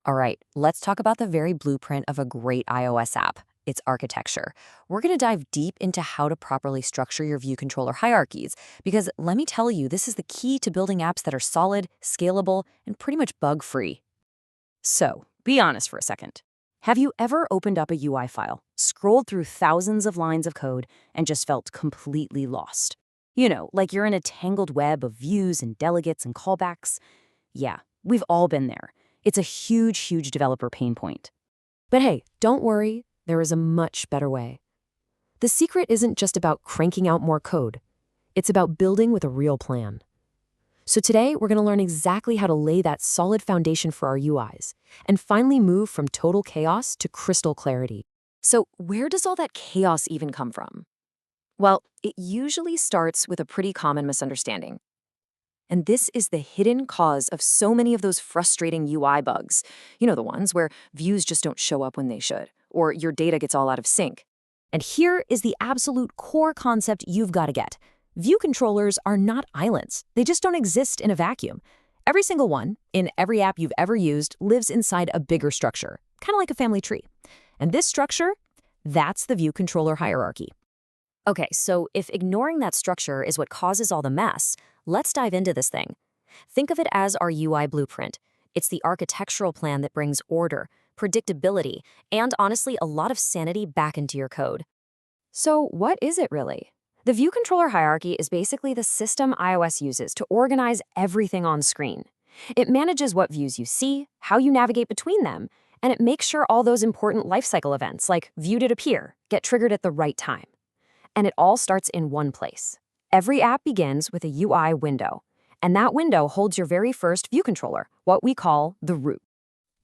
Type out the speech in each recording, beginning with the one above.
All right, let's talk about the very blueprint of a great iOS app, its architecture. We're going to dive deep into how to properly structure your view controller hierarchies, because let me tell you, this is the key to building apps that are solid, scalable, and pretty much bug-free. So, be honest for a second. Have you ever opened up a UI file, scrolled through thousands of lines of code, and just felt completely lost? You know, like you're in a tangled web of views and delegates and callbacks? Yeah, we've all been there. It's a huge developer pain point. But hey, don't worry, there is a much better way. The secret isn't just about cranking out more code. It's about building with a real plan. So today, we're going to learn exactly how to lay that solid foundation for our UIs and finally move from total chaos to crystal clarity. So where does all that chaos even come from? Well, it usually starts with a pretty common misunderstanding. And this is the hidden cause of so many of those frustrating UI bugs. You know, the ones where views just don't show up when they should, or your data gets all out of sync. And here is the absolute core concept you've got to get. View controllers are not islands. They just don't exist in a vacuum. Every single one, in every app you've ever used, lives inside a bigger structure, kind of like a family tree. And this structure, that's the view controller hierarchy. Okay, so if ignoring that structure is what causes all the mess, let's dive into this thing. Think of it as our UI blueprint. It's the architectural plan that brings order, predictability, and honestly, a lot of sanity back into your code. So what is it really? The view controller hierarchy is basically the system iOS uses to organize everything on screen. It manages what views you see, how you navigate between them, and it makes sure all those important lifecycle events like view did appear get triggered at the right time. And it all starts in one place. Every app begins with a UI window, and that window holds your very first view controller, what we call the root.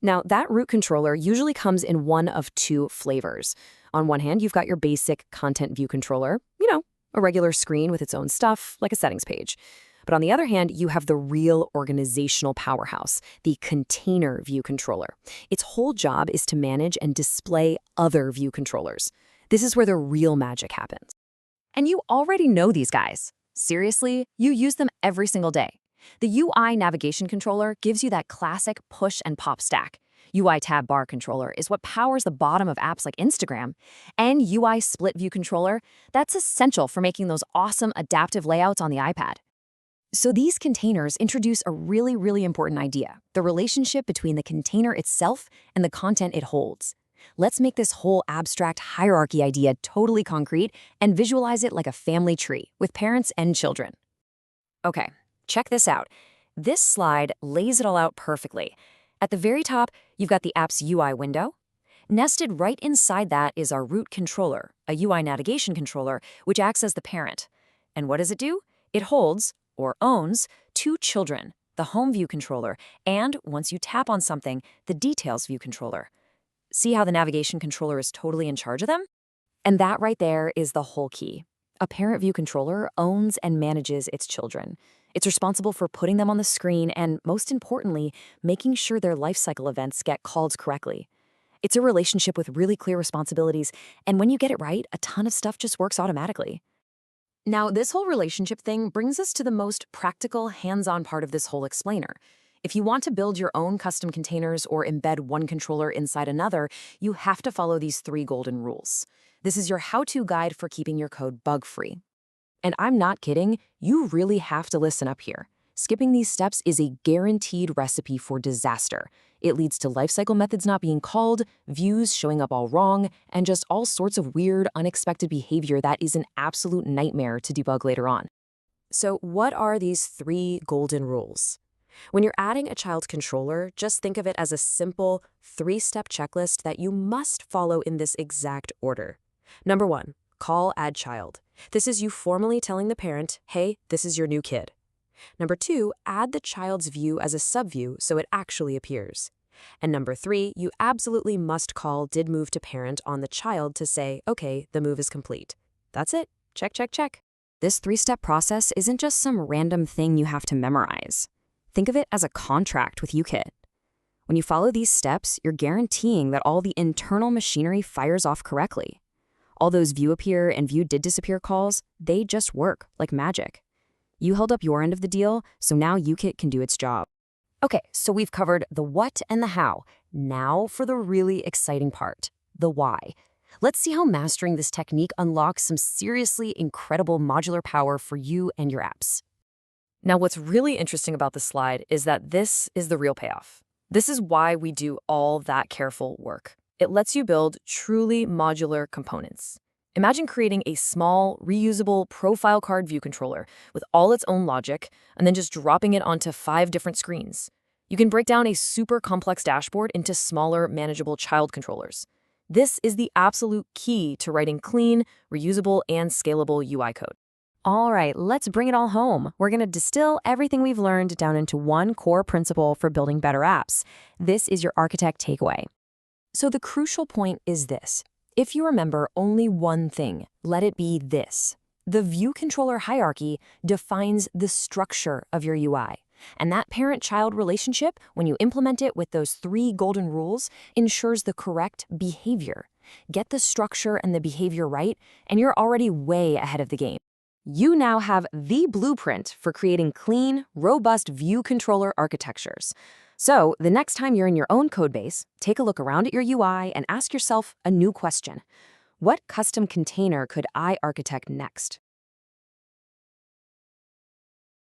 Now, that root controller usually comes in one of two flavors. On one hand, you've got your basic content view controller, a regular screen with its own stuff, like a settings page. But on the other hand, you have the real organizational powerhouse, the container view controller. Its whole job is to manage and display other view controllers. This is where the real magic happens. And you already know these guys. Seriously, you use them every single day. The UINavigationController gives you that classic push and pop stack. UITabBarController is what powers the bottom of apps like Instagram. And UI Split View Controller, that's essential for making those awesome adaptive layouts on the iPad. So these containers introduce a really important idea, the relationship between the container itself and the content it holds. Let's make this whole abstract hierarchy idea totally concrete and visualize it like a family tree with parents and children. Okay, check this out. This slide lays it all out perfectly. At the very top, you've got the app's UI window. Nested right inside that is our root controller, a UI navigation controller, which acts as the parent. And what does it do? It holds, or owns, two children, the home view controller, and, once you tap on something, the details view controller. See how the navigation controller is totally in charge of them? And that right there is the whole key. A parent view controller owns and manages its children. It's responsible for putting them on the screen and, most importantly, making sure their lifecycle events get called correctly. It's a relationship with really clear responsibilities, and when you get it right, a ton of stuff just works automatically. Now, this whole relationship thing brings us to the most practical, hands-on part of this whole explainer. If you want to build your own custom containers or embed one controller inside another, you have to follow these 3 golden rules. This is your how-to guide for keeping your code bug-free. And I'm not kidding, you really have to listen up here. Skipping these steps is a guaranteed recipe for disaster. It leads to lifecycle methods not being called, views showing up all wrong, and just all sorts of weird, unexpected behavior that is an absolute nightmare to debug later on. So what are these 3 golden rules? When you're adding a child controller, just think of it as a simple 3-step checklist that you must follow in this exact order. Number 1, call addChild. This is you formally telling the parent, hey, this is your new kid. Number 2, add the child's view as a subview so it actually appears. And number 3, you absolutely must call didMove to parent on the child to say, okay, the move is complete. That's it. Check. This 3-step process isn't just some random thing you have to memorize. Think of it as a contract with UKit. When you follow these steps, you're guaranteeing that all the internal machinery fires off correctly. All those view appear and view did disappear calls, they just work like magic. You held up your end of the deal, so now UKit can do its job. Okay, so we've covered the what and the how. Now for the really exciting part, the why. Let's see how mastering this technique unlocks some seriously incredible modular power for you and your apps. Now, what's really interesting about this slide is that this is the real payoff. This is why we do all that careful work. It lets you build truly modular components. Imagine creating a small, reusable profile card view controller with all its own logic, and then just dropping it onto 5 different screens. You can break down a super complex dashboard into smaller, manageable child controllers. This is the absolute key to writing clean, reusable, and scalable UI code. All right, let's bring it all home. We're going to distill everything we've learned down into one core principle for building better apps. This is your architect takeaway. So the crucial point is this. If you remember only one thing, let it be this. The view controller hierarchy defines the structure of your UI. And that parent-child relationship, when you implement it with those 3 golden rules, ensures the correct behavior. Get the structure and the behavior right, and you're already way ahead of the game. You now have the blueprint for creating clean, robust view controller architectures. So the next time you're in your own codebase, take a look around at your UI and ask yourself a new question. What custom container could I architect next?